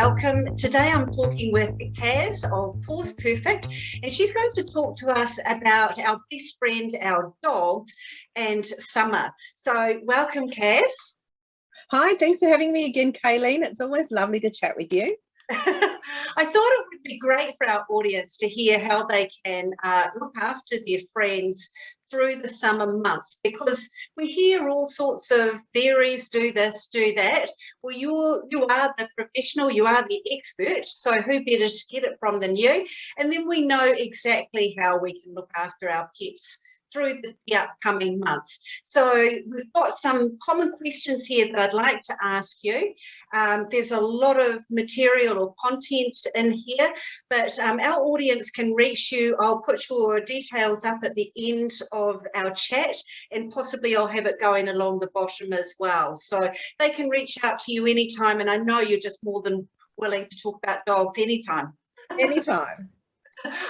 welcome. Today I'm talking with Kaz of Pawz Perfect, and she's going to talk to us about our best friend, our dogs, and summer. So welcome, Kaz. Hi, thanks for having me again, Kayleen. It's always lovely to chat with you. I thought it would be great for our audience to hear how they can look after their friends through the summer months, because we hear all sorts of theories, do this, do that. Well, you are the professional, you are the expert, so who better to get it from than you? And then we know exactly how we can look after our pets through the upcoming months. So we've got some common questions here that I'd like to ask you. There's a lot of material or content in here, but our audience can reach you. I'll put your details up at the end of our chat, and possibly I'll have it going along the bottom as well. So they can reach out to you anytime, and I know you're just more than willing to talk about dogs anytime. Anytime.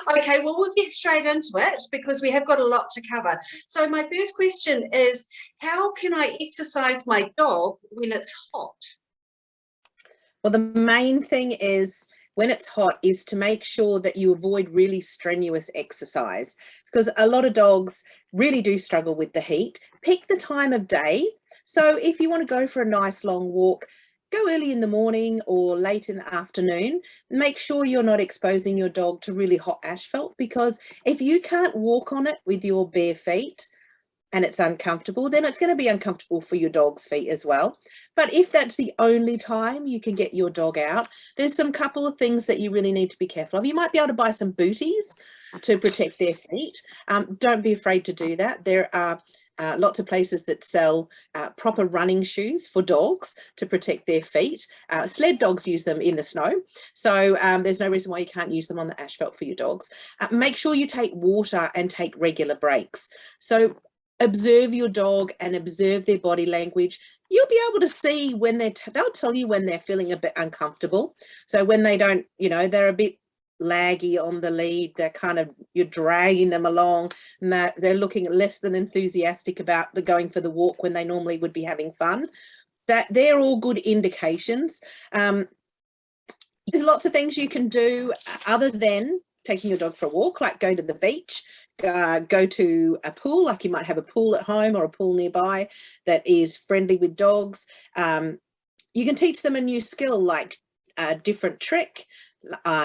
Okay, well, we'll get straight into it because we have got a lot to cover. So my first question is, how can I exercise my dog when it's hot? Well, the main thing is when it's hot is to make sure that you avoid really strenuous exercise, because a lot of dogs really do struggle with the heat. Pick the time of day. So if you want to go for a nice long walk, go early in the morning or late in the afternoon. Make sure you're not exposing your dog to really hot asphalt, because if you can't walk on it with your bare feet and it's uncomfortable, then it's going to be uncomfortable for your dog's feet as well. But if that's the only time you can get your dog out, there's some couple of things that you really need to be careful of. You might be able to buy some booties to protect their feet. Don't be afraid to do that. There are lots of places that sell proper running shoes for dogs to protect their feet. Sled dogs use them in the snow, so there's no reason why you can't use them on the asphalt for your dogs. Make sure you take water and take regular breaks. So observe your dog and observe their body language. You'll be able to see when they'll tell you when they're feeling a bit uncomfortable. So when they don't, they're a bit laggy on the lead, you're dragging them along, and they're looking less than enthusiastic about the going for the walk when they normally would be having fun. That they're all good indications. There's lots of things you can do other than taking your dog for a walk, like go to the beach, go to a pool, like you might have a pool at home or a pool nearby that is friendly with dogs. You can teach them a new skill, like a different trick,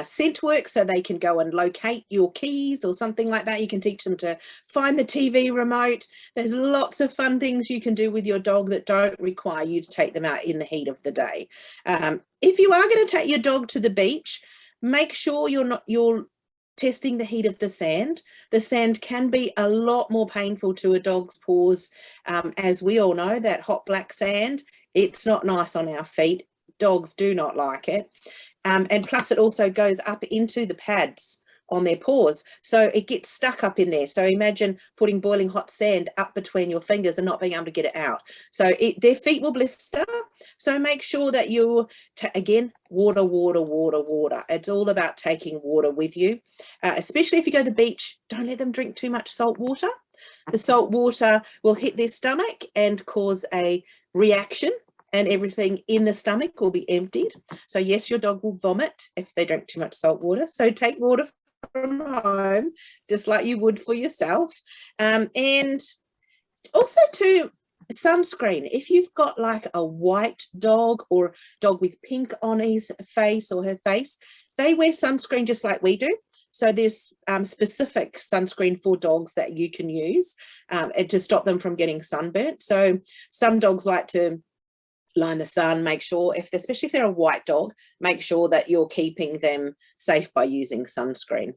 scent work, so they can go and locate your keys or something like that. You can teach them to find the TV remote. There's lots of fun things you can do with your dog that don't require you to take them out in the heat of the day. If you are going to take your dog to the beach, make sure you're testing the heat of the sand. The sand can be a lot more painful to a dog's paws. As we all know, that hot black sand, it's not nice on our feet. Dogs do not like it. And plus it also goes up into the pads on their paws, so it gets stuck up in there. So imagine putting boiling hot sand up between your fingers and not being able to get it out. So their feet will blister. So make sure that you, again, water. It's all about taking water with you, especially if you go to the beach. Don't let them drink too much salt water. The salt water will hit their stomach and cause a reaction, and everything in the stomach will be emptied. So yes, your dog will vomit if they drink too much salt water. So take water from home, just like you would for yourself. And also to sunscreen. If you've got like a white dog or dog with pink on his face or her face, they wear sunscreen just like we do. So there's specific sunscreen for dogs that you can use to stop them from getting sunburnt. So some dogs like to lie in the sun. Make sure, especially if they're a white dog, make sure that you're keeping them safe by using sunscreen.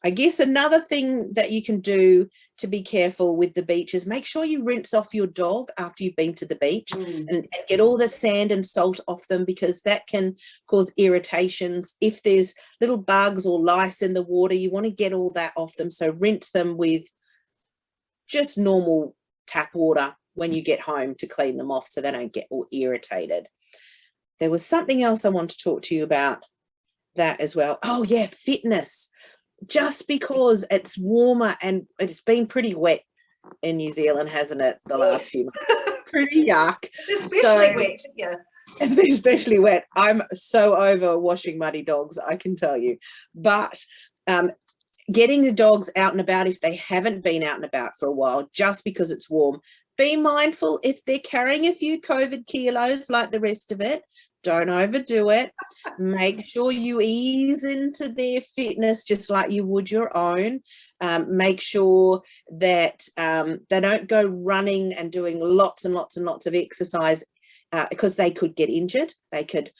I guess another thing that you can do to be careful with the beach is make sure you rinse off your dog after you've been to the beach and get all the sand and salt off them, because that can cause irritations. If there's little bugs or lice in the water, you want to get all that off them. So rinse them with just normal tap water when you get home to clean them off so they don't get all irritated. There was something else I want to talk to you about that as well. Oh yeah, fitness. Just because it's warmer and it's been pretty wet in New Zealand, hasn't it, the last few months? Pretty yuck. Especially wet, yeah. especially wet. I'm so over washing muddy dogs, I can tell you. But getting the dogs out and about if they haven't been out and about for a while, just because it's warm. Be mindful if they're carrying a few COVID kilos like the rest of it. Don't overdo it. Make sure you ease into their fitness just like you would your own. Make sure that they don't go running and doing lots and lots and lots of exercise because they could get injured. They could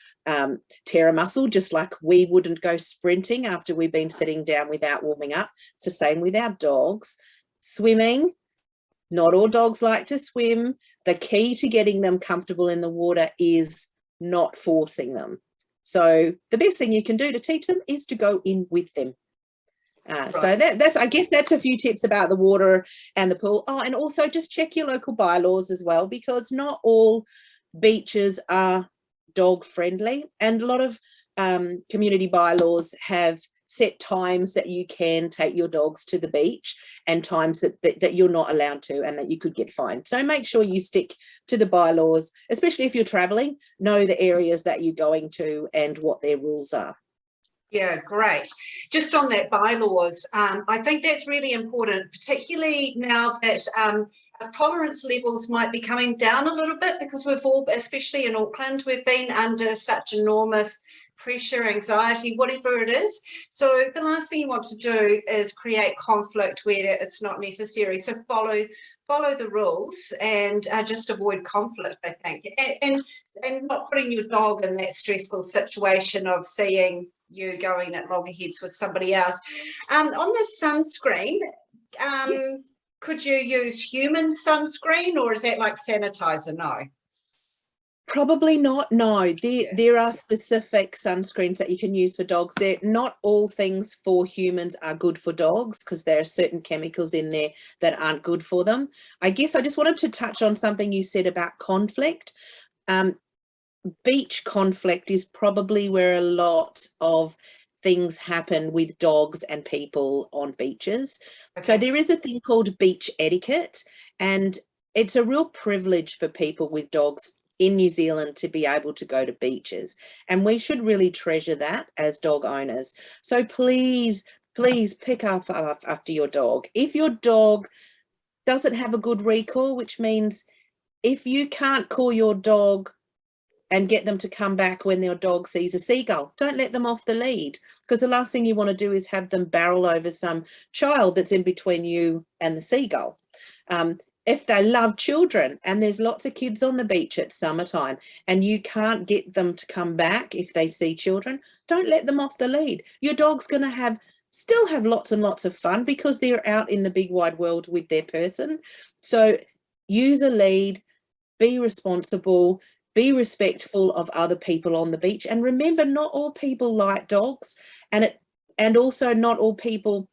tear a muscle, just like we wouldn't go sprinting after we've been sitting down without warming up. It's the same with our dogs. Swimming, not all dogs like to swim. The key to getting them comfortable in the water is not forcing them. So the best thing you can do to teach them is to go in with them. So that's, I guess that's a few tips about the water and the pool. Oh, and also just check your local bylaws as well, because not all beaches are dog friendly, and a lot of community bylaws have set times that you can take your dogs to the beach and times that you're not allowed to and that you could get fined. So make sure you stick to the bylaws, especially if you're traveling. Know the areas that you're going to and what their rules are. Yeah, great. Just on that bylaws, I think that's really important, particularly now that our tolerance levels might be coming down a little bit, because we've all, especially in Auckland, we've been under such enormous pressure, anxiety, whatever it is. So the last thing you want to do is create conflict where it's not necessary. So follow the rules and just avoid conflict, I think, and not putting your dog in that stressful situation of seeing you going at loggerheads with somebody else. On the sunscreen, Yes. could you use human sunscreen, or is that like sanitizer? No. Probably not. No, there are specific sunscreens that you can use for dogs. Not all things for humans are good for dogs, because there are certain chemicals in there that aren't good for them. I guess I just wanted to touch on something you said about conflict. Beach conflict is probably where a lot of things happen with dogs and people on beaches. Okay. So there is a thing called beach etiquette, and it's a real privilege for people with dogs in New Zealand to be able to go to beaches, and we should really treasure that as dog owners. So please pick up after your dog. If your dog doesn't have a good recall, which means if you can't call your dog and get them to come back when their dog sees a seagull, don't let them off the lead, because the last thing you want to do is have them barrel over some child that's in between you and the seagull. If they love children, and there's lots of kids on the beach at summertime, and you can't get them to come back if they see children, don't let them off the lead. Your dog's going to still have lots and lots of fun because they're out in the big wide world with their person. So use a lead, be responsible, be respectful of other people on the beach, and remember, not all people like dogs, and also not all people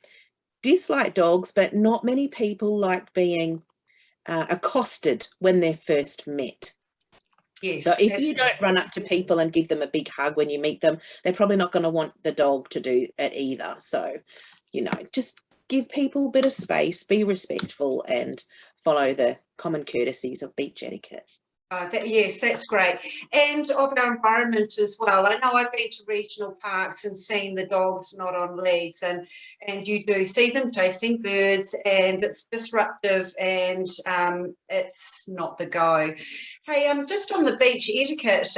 dislike dogs, but not many people like being accosted when they're first met. Yes, so if you don't run up to people and give them a big hug when you meet them, they're probably not going to want the dog to do it either. So, just give people a bit of space, be respectful, and follow the common courtesies of beach etiquette. Yes, that's great. And of our environment as well. I know I've been to regional parks and seen the dogs not on leads, and you do see them chasing birds, and it's disruptive, and it's not the go. Hey, just on the beach etiquette,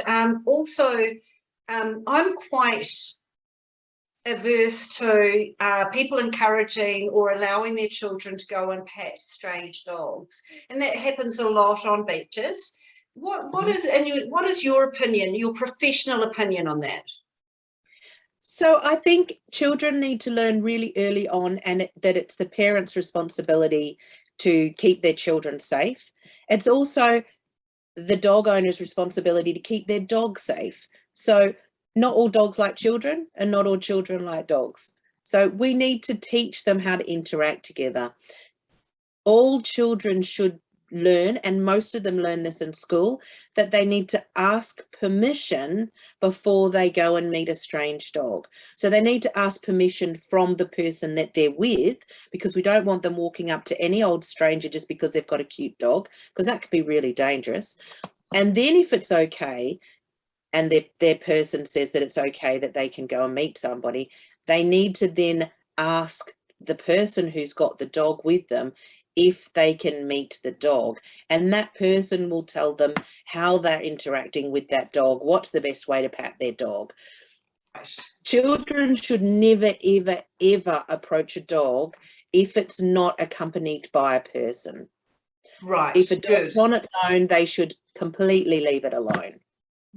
also, I'm quite averse to people encouraging or allowing their children to go and pet strange dogs, and that happens a lot on beaches. What is your opinion, your professional opinion on that? So I think children need to learn really early on, and that it's the parents' responsibility to keep their children safe. It's also the dog owner's responsibility to keep their dog safe. So not all dogs like children, and not all children like dogs. So we need to teach them how to interact together. All children should learn, and most of them learn this in school, that they need to ask permission before they go and meet a strange dog. So they need to ask permission from the person that they're with, because we don't want them walking up to any old stranger just because they've got a cute dog, because that could be really dangerous. And then if it's okay, and their person says that it's okay that they can go and meet somebody, they need to then ask the person who's got the dog with them if they can meet the dog, and that person will tell them how they're interacting with that dog, what's the best way to pat their dog. Children should never, ever, ever approach a dog if it's not accompanied by a person. Right. If a dog's on its own, they should completely leave it alone.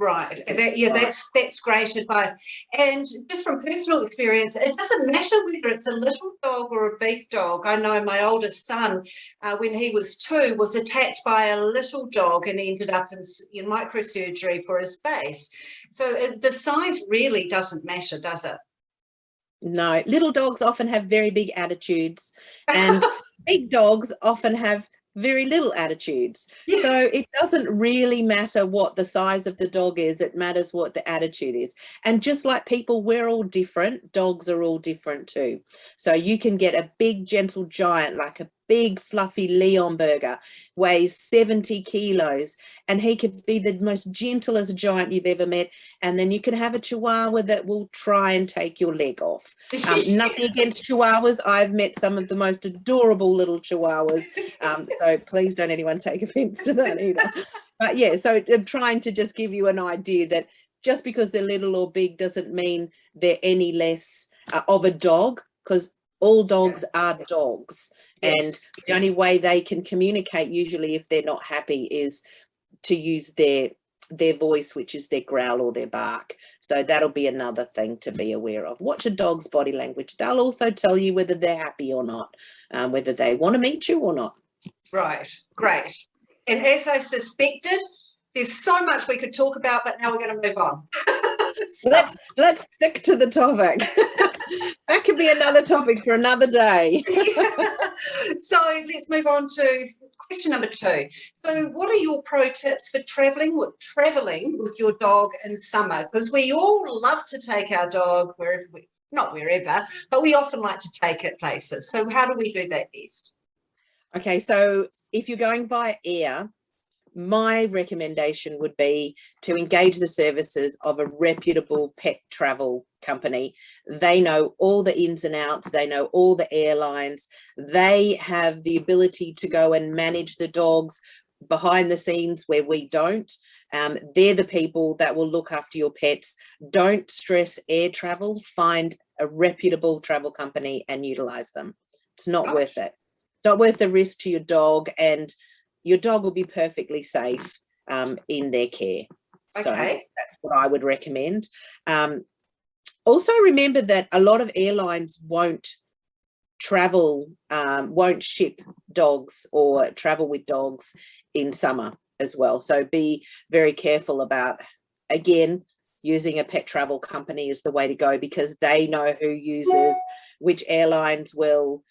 Right. That's great advice. And just from personal experience, it doesn't matter whether it's a little dog or a big dog. I know my oldest son, when he was 2, was attacked by a little dog and ended up in microsurgery for his face. So the size really doesn't matter, does it? No, little dogs often have very big attitudes, and big dogs often have very little attitudes. Yeah. So it doesn't really matter what the size of the dog is, it matters what the attitude is. And just like people, we're all different, dogs are all different too. So you can get a big gentle giant, like a big fluffy Leonberger, weighs 70 kilos, and he could be the most gentlest giant you've ever met. And then you can have a Chihuahua that will try and take your leg off. Nothing against Chihuahuas. I've met some of the most adorable little Chihuahuas. So please don't anyone take offense to that either. But yeah, so I'm trying to just give you an idea that just because they're little or big doesn't mean they're any less of a dog, because all dogs are dogs. Yes. And the only way they can communicate, usually if they're not happy, is to use their voice, which is their growl or their bark. So that'll be another thing to be aware of. Watch a dog's body language. They'll also tell you whether they're happy or not, whether they want to meet you or not. Right, great. And as I suspected, there's so much we could talk about, but now we're going to move on. So, let's stick to the topic. That could be another topic for another day. So let's move on to question number 2. So what are your pro tips for traveling with your dog in summer? Because we all love to take our dog not wherever, but we often like to take it places. So how do we do that best? Okay, so if you're going via air, my recommendation would be to engage the services of a reputable pet travel company. They know all the ins and outs. They know all the airlines. They have the ability to go and manage the dogs behind the scenes where we don't. They're the people that will look after your pets. Don't stress air travel. Find a reputable travel company and utilize them. It's not worth it. Not worth the risk to your dog, and your dog will be perfectly safe in their care. Okay. So that's what I would recommend. Also remember that a lot of airlines won't ship dogs or travel with dogs in summer as well. So be very careful about, again, using a pet travel company is the way to go, because they know who uses, which airlines will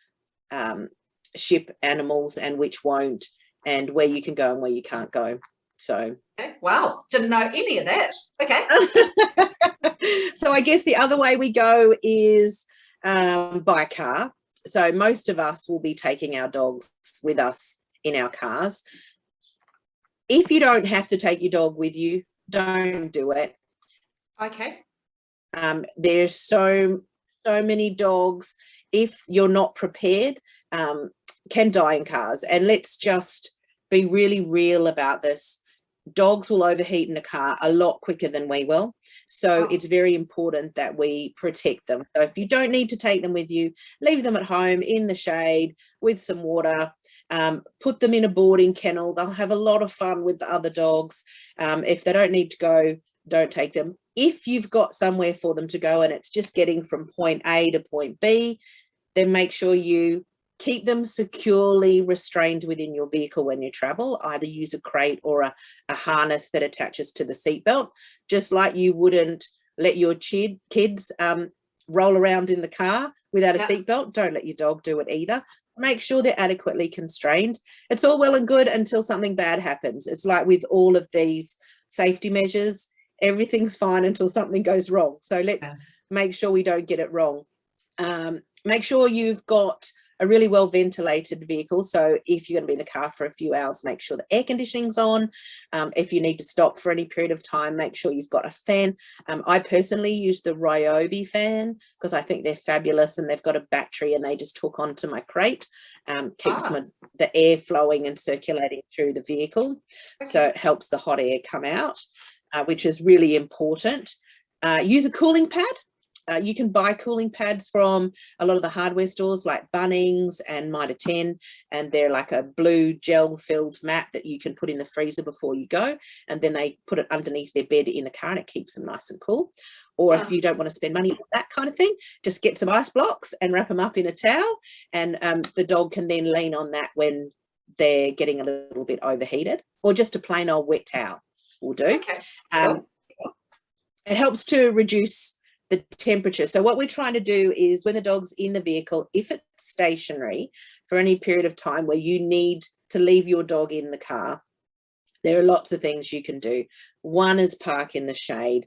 ship animals and which won't, and where you can go and where you can't go. So wow, didn't know any of that. Okay. So I guess the other way we go is by car. So most of us will be taking our dogs with us in our cars. If you don't have to take your dog with you, don't do it. Okay. There's so many dogs, if you're not prepared, can die in cars. And let's just be really real about this. Dogs will overheat in a car a lot quicker than we will. So it's very important that we protect them. So if you don't need to take them with you, leave them at home in the shade with some water. Put them in a boarding kennel. They'll have a lot of fun with the other dogs. If they don't need to go, don't take them. If you've got somewhere for them to go and it's just getting from point A to point B, then make sure you keep them securely restrained within your vehicle when you travel. Either use a crate or a harness that attaches to the seatbelt, just like you wouldn't let your kids roll around in the car without a seatbelt. Don't let your dog do it either. Make sure they're adequately constrained. It's all well and good until something bad happens. It's like with all of these safety measures, everything's fine until something goes wrong. So let's make sure we don't get it wrong. Make sure you've got a really well ventilated vehicle. So if you're going to be in the car for a few hours, make sure the air conditioning's on. If you need to stop for any period of time, make sure you've got a fan. I personally use the Ryobi fan because I think they're fabulous, and they've got a battery and they just hook onto my crate. Keeps the air flowing and circulating through the vehicle. Okay. So it helps the hot air come out, which is really important. Use a cooling pad. You can buy cooling pads from a lot of the hardware stores like Bunnings and Mitre 10, and they're like a blue gel-filled mat that you can put in the freezer before you go, and then they put it underneath their bed in the car and it keeps them nice and cool. Or if you don't want to spend money on that kind of thing, just get some ice blocks and wrap them up in a towel, and the dog can then lean on that when they're getting a little bit overheated, or just a plain old wet towel will do. Okay. Cool. It helps to reduce the temperature. So what we're trying to do is when the dog's in the vehicle, if it's stationary for any period of time where you need to leave your dog in the car, there are lots of things you can do. One is park in the shade.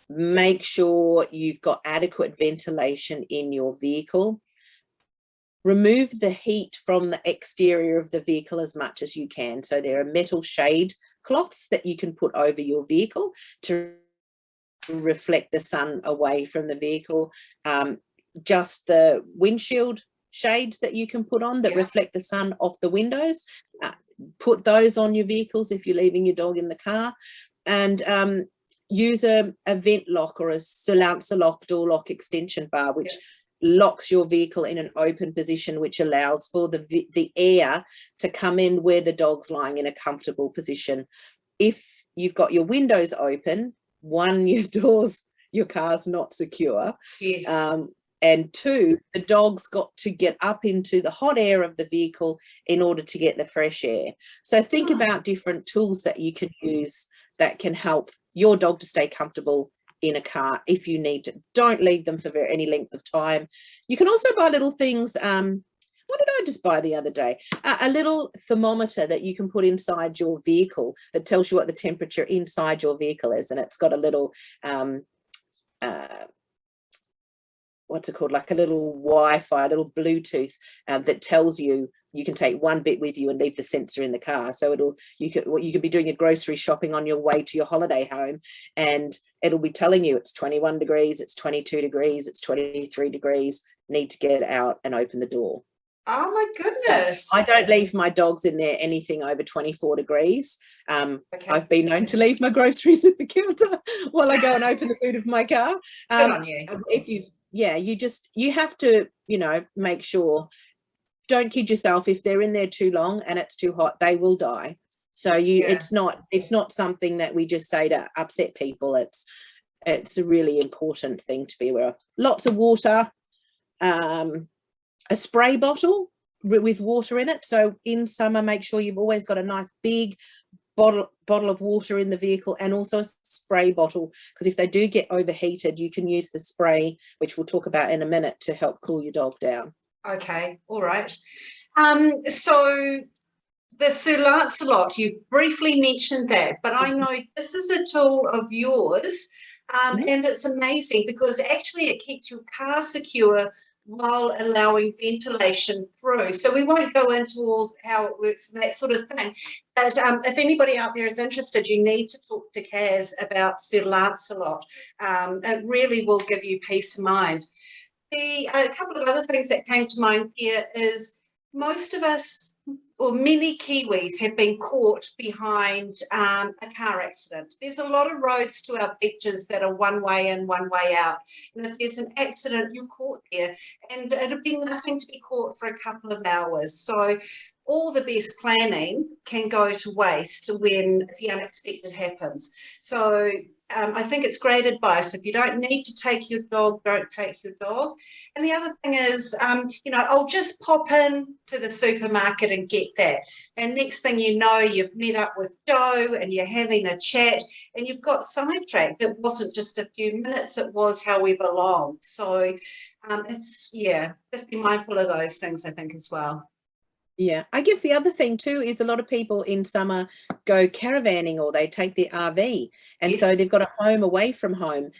Make sure you've got adequate ventilation in your vehicle. Remove the heat from the exterior of the vehicle as much as you can. So there are metal shade cloths that you can put over your vehicle to reflect the sun away from the vehicle. Just the windshield shades that you can put on that reflect the sun off the windows, put those on your vehicles if you're leaving your dog in the car. And use a vent lock or a silencer lock door lock extension bar, which locks your vehicle in an open position, which allows for the air to come in where the dog's lying in a comfortable position. If you've got your windows open, one, your car's not secure. Yes. And two, the dog's got to get up into the hot air of the vehicle in order to get the fresh air. So think about different tools that you can use that can help your dog to stay comfortable in a car if you need to. Don't leave them for any length of time. You can also buy little things. What did I just buy the other day? A little thermometer that you can put inside your vehicle that tells you what the temperature inside your vehicle is. And it's got a little, what's it called? Like a little Wi-Fi, a little Bluetooth that tells you can take one bit with you and leave the sensor in the car. So you could be doing your grocery shopping on your way to your holiday home, and it'll be telling you it's 21 degrees, it's 22 degrees, it's 23 degrees, need to get out and open the door. Oh my goodness. I don't leave my dogs in there anything over 24 degrees. I've been known to leave my groceries at the counter while I go and open the boot of my car. Good on you. You have to, make sure, don't kid yourself, if they're in there too long and it's too hot, they will die. So it's not something that we just say to upset people. It's a really important thing to be aware of. Lots of water, a spray bottle with water in it. So in summer, make sure you've always got a nice big bottle of water in the vehicle, and also a spray bottle, because if they do get overheated, you can use the spray, which we'll talk about in a minute, to help cool your dog down. Okay, all right. So the Sir Lancelot, you briefly mentioned that, but I know this is a tool of yours, and it's amazing because actually it keeps your car secure while allowing ventilation through. So we won't go into all how it works and that sort of thing. But if anybody out there is interested, you need to talk to Kaz about Sir Lancelot. It really will give you peace of mind. A couple of other things that came to mind here is most of us, or many Kiwis, have been caught behind a car accident. There's a lot of roads to our beaches that are one way in, one way out. And if there's an accident, you're caught there. And it'll be nothing to be caught for a couple of hours. So all the best planning can go to waste when the unexpected happens. So I think it's great advice. If you don't need to take your dog, don't take your dog. And the other thing is, I'll just pop in to the supermarket and get that. And next thing you know, you've met up with Joe and you're having a chat and you've got sidetracked. It wasn't just a few minutes, it was however long. So just be mindful of those things, I think, as well. Yeah, I guess the other thing too is a lot of people in summer go caravanning or they take their RV, and so they've got a home away from home.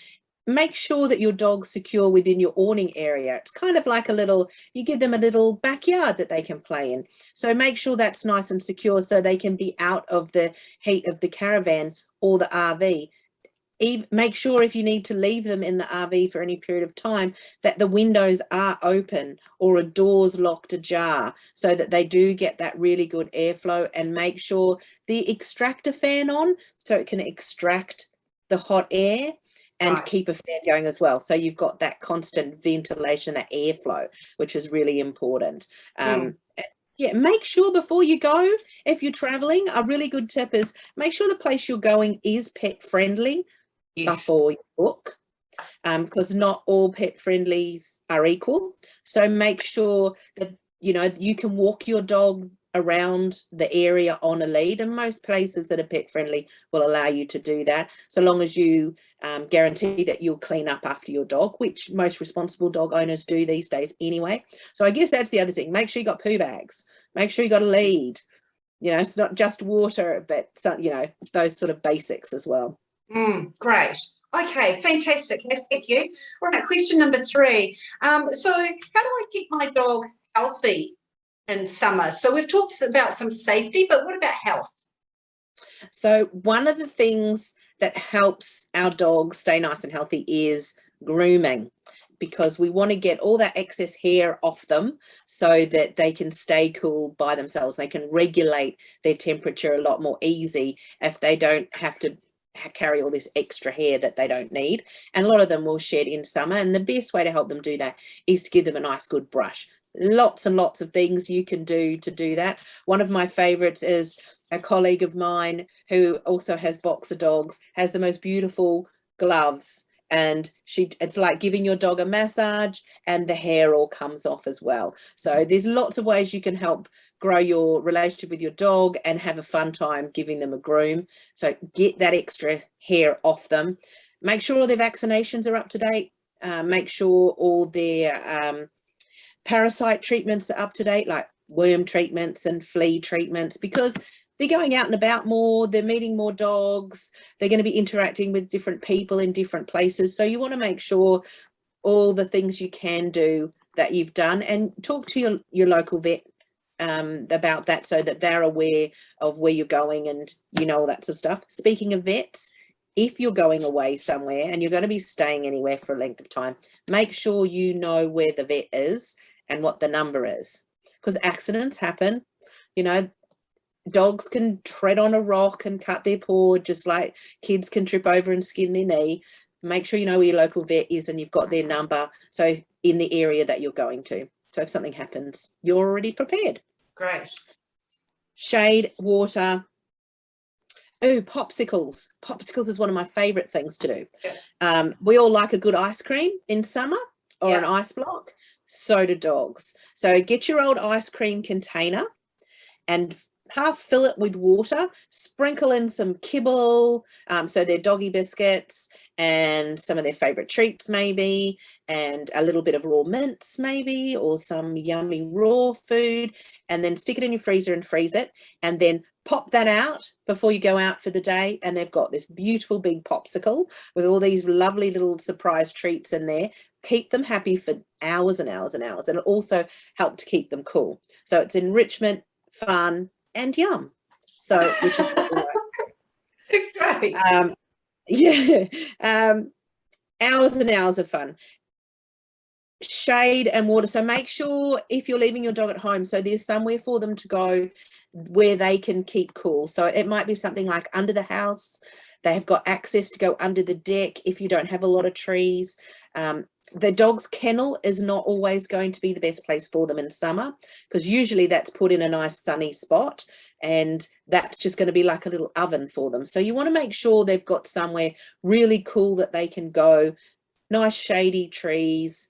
make sure that your dog's secure within your awning area. It's kind of like you give them a little backyard that they can play in. So make sure that's nice and secure so they can be out of the heat of the caravan or the RV. Make sure if you need to leave them in the RV for any period of time that the windows are open or a door's locked ajar so that they do get that really good airflow, and make sure the extractor fan on so it can extract the hot air and keep a fan going as well. So you've got that constant ventilation, that airflow, which is really important. Yeah, make sure before you go, if you're traveling, a really good tip is make sure the place you're going is pet friendly before you book, because not all pet friendlies are equal. So make sure that, you know, you can walk your dog around the area on a lead, and most places that are pet friendly will allow you to do that, so long as you guarantee that you'll clean up after your dog, which most responsible dog owners do these days anyway. So I guess that's the other thing. Make sure you got poo bags, make sure you got a lead, you know, it's not just water, but some, you know, those sort of basics as well. Great. Okay, fantastic. Yes, thank you. All right, question number 3. So how do I keep my dog healthy in summer? So we've talked about some safety, but what about health? So one of the things that helps our dogs stay nice and healthy is grooming, because we want to get all that excess hair off them so that they can stay cool by themselves. They can regulate their temperature a lot more easy if they don't have to carry all this extra hair that they don't need. And a lot of them will shed in summer, and the best way to help them do that is to give them a nice good brush. Lots and lots of things you can do to do that. One of my favorites is a colleague of mine who also has boxer dogs, has the most beautiful gloves, and it's like giving your dog a massage, and the hair all comes off as well. So there's lots of ways you can help grow your relationship with your dog and have a fun time giving them a groom. So get that extra hair off them. Make sure all their vaccinations are up to date. Make sure all their parasite treatments are up to date, like worm treatments and flea treatments, because they're going out and about more, they're meeting more dogs, they're going to be interacting with different people in different places. So you want to make sure all the things you can do that you've done, and talk to your local vet about that so that they're aware of where you're going and you know all that sort of stuff. Speaking of vets, if you're going away somewhere and you're going to be staying anywhere for a length of time, make sure you know where the vet is and what the number is, because accidents happen. You know, dogs can tread on a rock and cut their paw, just like kids can trip over and skin their knee. Make sure you know where your local vet is and you've got their number, so in the area that you're going to. So if something happens, you're already prepared. Great. Shade, water. Oh, popsicles. Popsicles is one of my favorite things to do. Yeah. We all like a good ice cream in summer, or an ice block. So do dogs. So get your old ice cream container and half fill it with water, sprinkle in some kibble, so their doggy biscuits and some of their favorite treats maybe, and a little bit of raw mints maybe, or some yummy raw food, and then stick it in your freezer and freeze it, and then pop that out before you go out for the day, and they've got this beautiful big popsicle with all these lovely little surprise treats in there. Keep them happy for hours and hours and hours, and it'll also help to keep them cool. So it's enrichment, fun, and yum. So which is great. Hours and hours of fun. Shade and water. So make sure if you're leaving your dog at home, so there's somewhere for them to go where they can keep cool. So it might be something like under the house. They have got access to go under the deck if you don't have a lot of trees. The dog's kennel is not always going to be the best place for them in summer, because usually that's put in a nice sunny spot, and that's just going to be like a little oven for them. So you want to make sure they've got somewhere really cool that they can go, nice shady trees,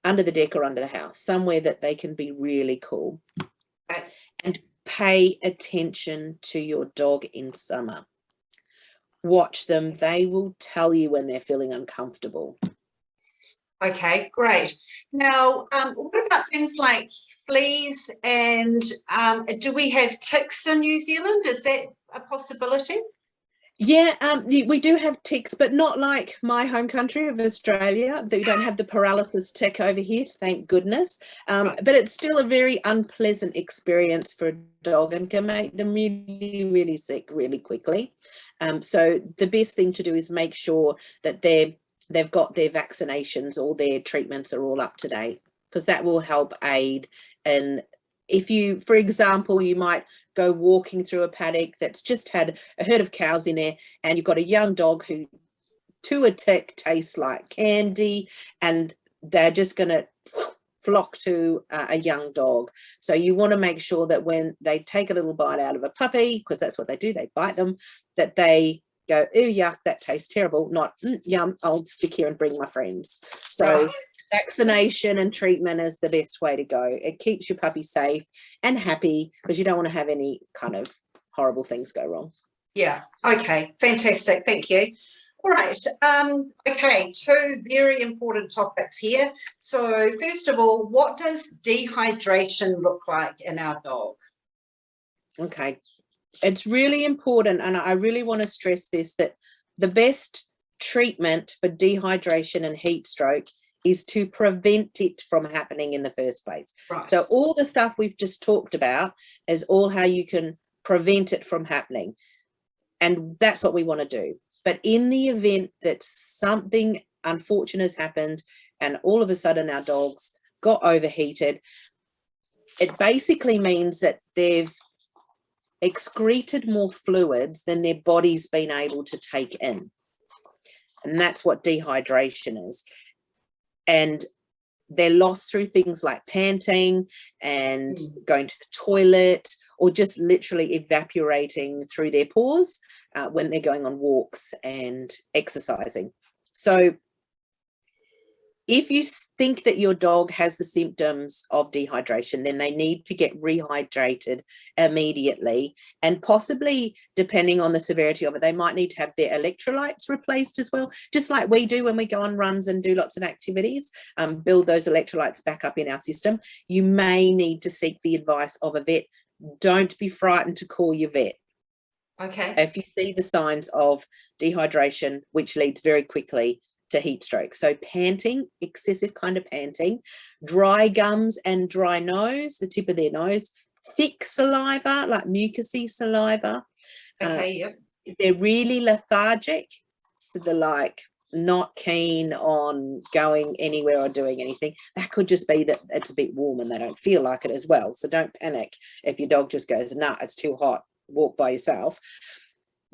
under the deck or under the house, somewhere that they can be really cool. And pay attention to your dog in summer. Watch them. They will tell you when they're feeling uncomfortable. Okay, great. Now, what about things like fleas, and do we have ticks in New Zealand? Is that a possibility? Yeah, we do have ticks, but not like my home country of Australia. We don't have the paralysis tick over here, thank goodness. Right. But it's still a very unpleasant experience for a dog and can make them really, really sick really quickly. So the best thing to do is make sure that they've got their vaccinations or their treatments are all up to date, because that will help aid. And if you, for example, you might go walking through a paddock that's just had a herd of cows in there, and you've got a young dog who to a tick tastes like candy, and they're just going to flock to a young dog. So you want to make sure that when they take a little bite out of a puppy, because that's what they do, they bite them, that they go, ooh, yuck, that tastes terrible, not yum, I'll stick here and bring my friends. So vaccination and treatment is the best way to go. It keeps your puppy safe and happy, because you don't want to have any kind of horrible things go wrong. Yeah. Okay. Fantastic. Thank you. All right. Okay. Two very important topics here. So first of all, what does dehydration look like in our dog? Okay. It's really important, and I really want to stress this, that the best treatment for dehydration and heat stroke is to prevent it from happening in the first place. Right. So all the stuff we've just talked about is all how you can prevent it from happening. And that's what we want to do. But in the event that something unfortunate has happened and all of a sudden our dogs got overheated, it basically means that they've excreted more fluids than their body's been able to take in. And that's what dehydration is. And they're lost through things like panting and going to the toilet, or just literally evaporating through their pores when they're going on walks and exercising. So if you think that your dog has the symptoms of dehydration, then they need to get rehydrated immediately, and possibly, depending on the severity of it, they might need to have their electrolytes replaced as well, just like we do when we go on runs and do lots of activities, build those electrolytes back up in our system. You may need to seek the advice of a vet. Don't be frightened to call your vet. Okay. If you see the signs of dehydration, which leads very quickly to heat stroke. So panting, excessive kind of panting, dry gums and dry nose, the tip of their nose, thick saliva, like mucousy saliva. Okay, yep. They're really lethargic, so they're like not keen on going anywhere or doing anything. That could just be that it's a bit warm and they don't feel like it as well. So don't panic if your dog just goes, nah, it's too hot, walk by yourself.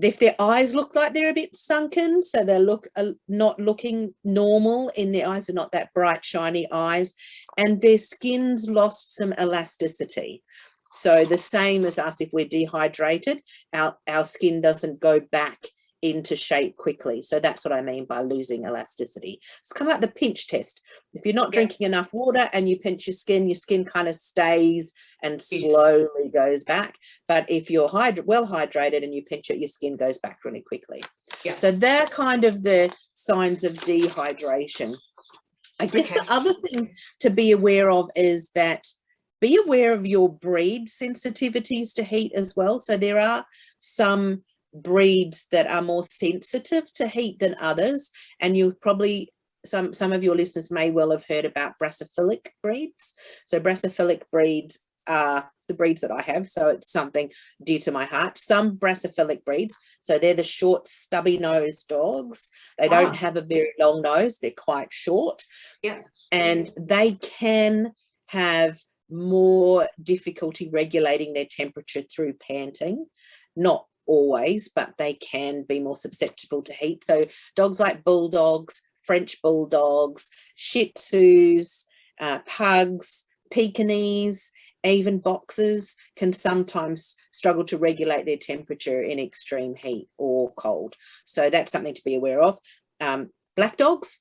If their eyes look like they're a bit sunken, so they look not looking normal in their eyes, are not that bright, shiny eyes, and their skin's lost some elasticity. So the same as us, if we're dehydrated, our skin doesn't go back into shape quickly. So that's what I mean by losing elasticity. It's kind of like the pinch test. If you're not drinking enough water and you pinch your skin kind of stays and slowly goes back. But if you're well hydrated and you pinch it, your skin goes back really quickly. So they're kind of the signs of dehydration. I guess the other thing to be aware of is that be aware of your breed sensitivities to heat as well. So there are some breeds that are more sensitive to heat than others, and you probably some of your listeners may well have heard about brassophilia breeds. So brassophilia breeds are the breeds that I have, so it's something dear to my heart. Some brassophilia breeds, so they're the short stubby nosed dogs. They don't have a very long nose, they're quite short, and they can have more difficulty regulating their temperature through panting. Not always, but they can be more susceptible to heat. So dogs like bulldogs, French bulldogs, Shih Tzus, pugs, Pekingese, even boxers can sometimes struggle to regulate their temperature in extreme heat or cold. So that's something to be aware of. Black dogs,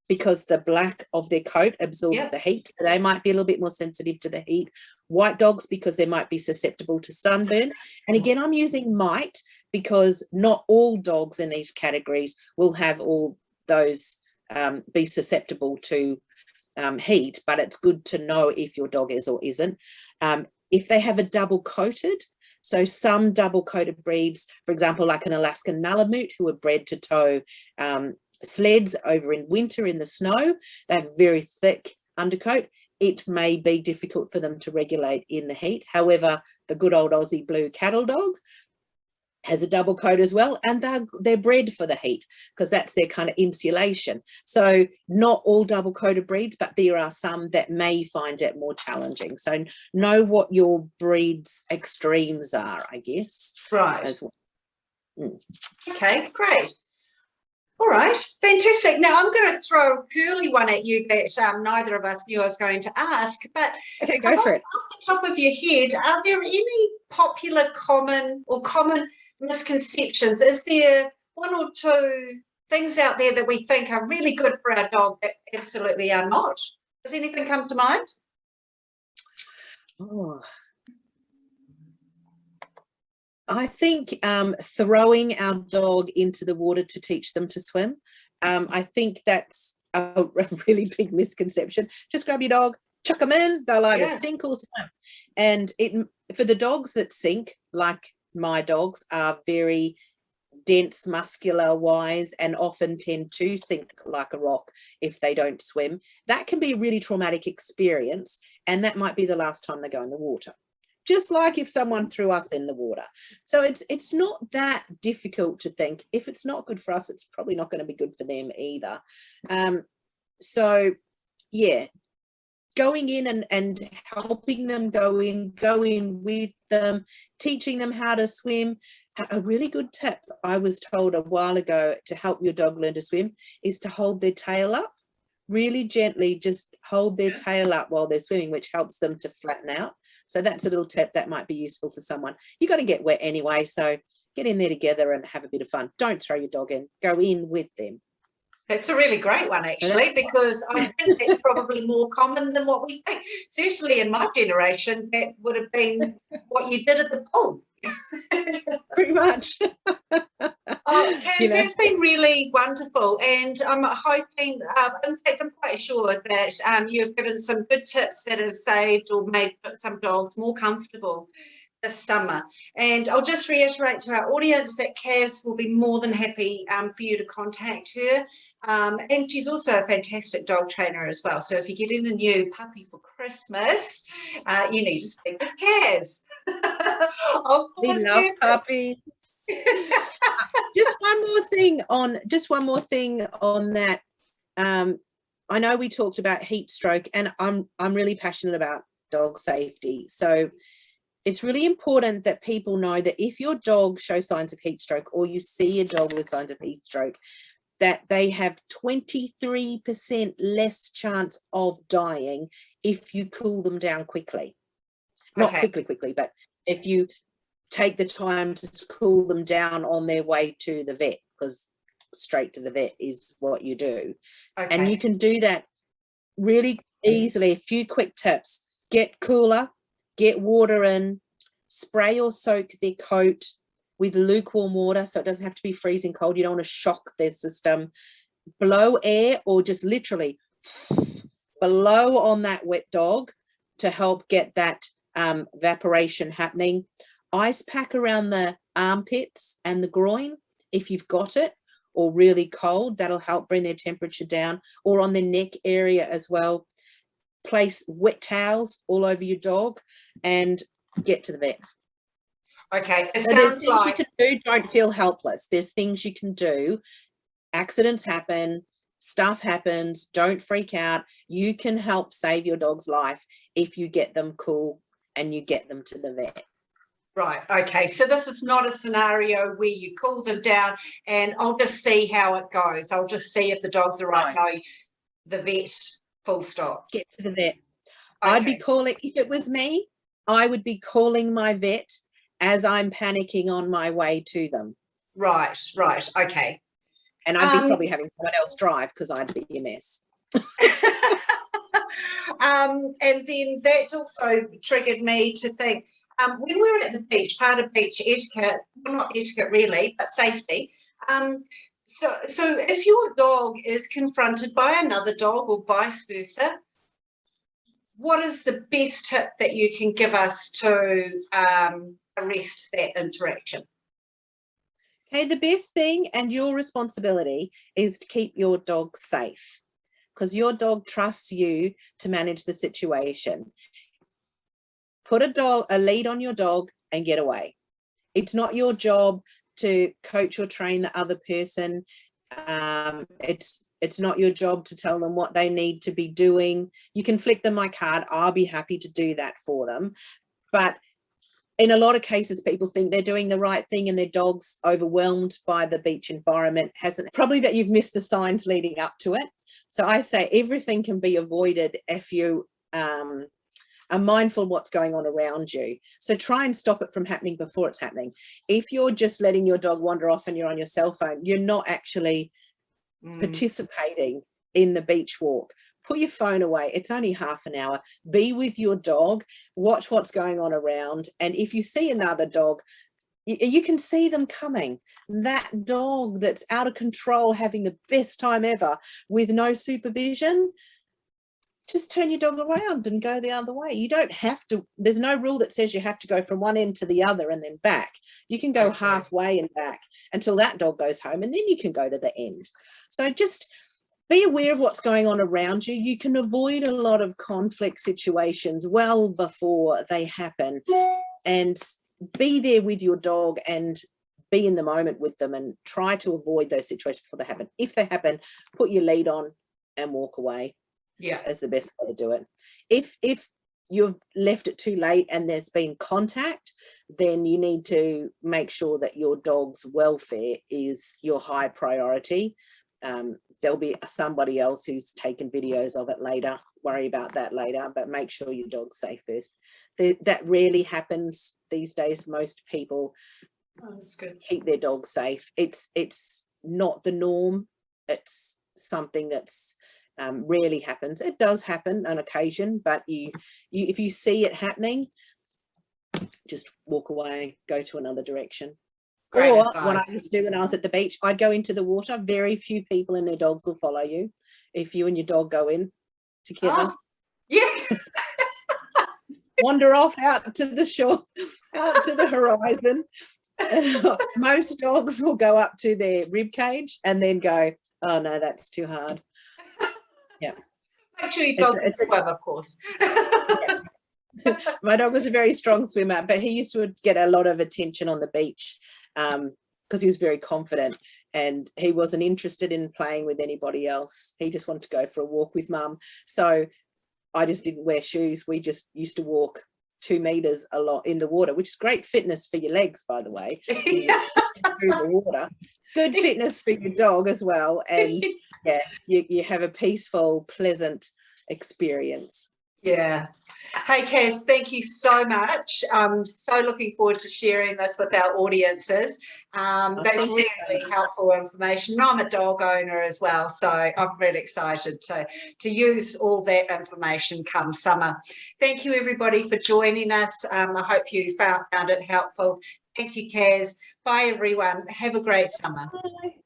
because the black of their coat absorbs the heat, so they might be a little bit more sensitive to the heat. White dogs, because they might be susceptible to sunburn. And again, I'm using might because not all dogs in these categories will have all those be susceptible to heat, but it's good to know if your dog is or isn't. If they have a double coated, So some double-coated breeds, for example, like an Alaskan Malamute, who are bred to tow sleds over in winter in the snow, they have very thick undercoat. It may be difficult for them to regulate in the heat. However, the good old Aussie blue cattle dog has a double coat as well, and they're bred for the heat because that's their kind of insulation. So not all double coated breeds, but there are some that may find it more challenging. So know what your breed's extremes are, I guess. Right. As well. Okay, great. All right, fantastic. Now I'm going to throw a curly one at you that neither of us knew I was going to ask, but okay, go for it. Off the top of your head, are there any popular common misconceptions? Is there one or two things out there that we think are really good for our dog that absolutely are not? Does anything come to mind? Oh, I think throwing our dog into the water to teach them to swim. I think that's a really big misconception. Just grab your dog, chuck them in, they'll either sink or swim. And for the dogs that sink, like my dogs, are very dense muscular wise and often tend to sink like a rock if they don't swim. That can be a really traumatic experience, and that might be the last time they go in the water. Just like if someone threw us in the water. So it's not that difficult to think if it's not good for us, it's probably not going to be good for them either. So yeah, going in and helping them go in with them, teaching them how to swim. A really good tip I was told a while ago to help your dog learn to swim is to hold their tail up. Really gently, just hold their tail up while they're swimming, which helps them to flatten out. So that's a little tip that might be useful for someone. You've got to get wet anyway, so get in there together and have a bit of fun. Don't throw your dog in, go in with them. That's a really great one, actually, because I think that's probably more common than what we think. Certainly in my generation, that would have been what you did at the pool. Pretty much. Oh, Kaz, it's been really wonderful, and I'm hoping, in fact, I'm quite sure that you've given some good tips that have saved or made some dogs more comfortable this summer. And I'll just reiterate to our audience that Kaz will be more than happy for you to contact her. And she's also a fantastic dog trainer as well. So if you're getting a new puppy for Christmas, you need to speak with Kaz. We love puppies. Just one more thing on that. I know we talked about heat stroke, and I'm really passionate about dog safety. So it's really important that people know that if your dog shows signs of heat stroke, or you see a dog with signs of heat stroke, that they have 23% less chance of dying if you cool them down quickly. Not quickly, but if you take the time to cool them down on their way to the vet, because straight to the vet is what you do. And you can do that really easily. A few quick tips: get cooler, get water in, spray or soak their coat with lukewarm water, so it doesn't have to be freezing cold. You don't want to shock their system. Blow air, or just literally blow on that wet dog to help get that evaporation happening. Ice pack around the armpits and the groin if you've got it, or really cold. That'll help bring their temperature down, or on the neck area as well. Place wet towels all over your dog and get to the vet. Okay, it so sounds like you can do. Don't feel helpless. There's things you can do. Accidents happen, stuff happens. Don't freak out. You can help save your dog's life if you get them cool and you get them to the vet. Right, okay, so this is not a scenario where you cool them down and I'll just see how it goes. I'll just see if the dogs are right. No, the vet, full stop. Get to the vet. Okay. I'd be calling, if it was me, I would be calling my vet as I'm panicking on my way to them. Right, okay. And I'd be probably having someone else drive because I'd be a mess. And then that also triggered me to think, when we're at the beach, part of beach etiquette, well, not etiquette really, but safety. So if your dog is confronted by another dog or vice versa, what is the best tip that you can give us to arrest that interaction. Okay, the best thing and your responsibility is to keep your dog safe, because your dog trusts you to manage the situation. Put a lead on your dog and get away. It's not your job to coach or train the other person. It's not your job to tell them what they need to be doing. You can flick them my card. I'll be happy to do that for them. But in a lot of cases, people think they're doing the right thing and their dog's overwhelmed by the beach environment. Probably that you've missed the signs leading up to it. So I say everything can be avoided if you are mindful of what's going on around you. So try and stop it from happening before it's happening. If you're just letting your dog wander off and you're on your cell phone, you're not actually participating in the beach walk. Put your phone away. It's only half an hour. Be with your dog, watch what's going on around. And if you see another dog, you can see them coming. That dog that's out of control, having the best time ever with no supervision, just turn your dog around and go the other way. You don't have to, there's no rule that says you have to go from one end to the other and then back. You can go halfway and back until that dog goes home, and then you can go to the end. So just be aware of what's going on around you. You can avoid a lot of conflict situations well before they happen, and be there with your dog and be in the moment with them and try to avoid those situations before they happen. If they happen, put your lead on and walk away. Yeah, is the best way to do it. If you've left it too late and there's been contact, then you need to make sure that your dog's welfare is your high priority. There'll be somebody else who's taken videos of it later. Worry about that later, but make sure your dog's safe first. That rarely happens these days. Most people keep their dog safe. It's not the norm. It's something that's rarely happens. It does happen on occasion, but if you see it happening, just walk away, go to another direction. Great or advice. What I used to do when I was at the beach, I'd go into the water. Very few people and their dogs will follow you if you and your dog go in together. Yeah. Wander off out to the shore, out to the horizon. Most dogs will go up to their rib cage and then go, oh no, that's too hard. Yeah. Make sure your dog can swim, of course. Yeah. My dog was a very strong swimmer, but he used to get a lot of attention on the beach because he was very confident, and he wasn't interested in playing with anybody else. He just wanted to go for a walk with mum. So I just didn't wear shoes. We just used to walk 2 meters a lot in the water, which is great fitness for your legs, by the way. Through the water. Good fitness for your dog as well. And yeah, you have a peaceful, pleasant experience. Yeah. Hey, Kaz, thank you so much. I'm so looking forward to sharing this with our audiences. That's really helpful information. I'm a dog owner as well, so I'm really excited to use all that information come summer. Thank you, everybody, for joining us. I hope you found it helpful. Thank you, Kaz. Bye, everyone. Have a great summer. Bye.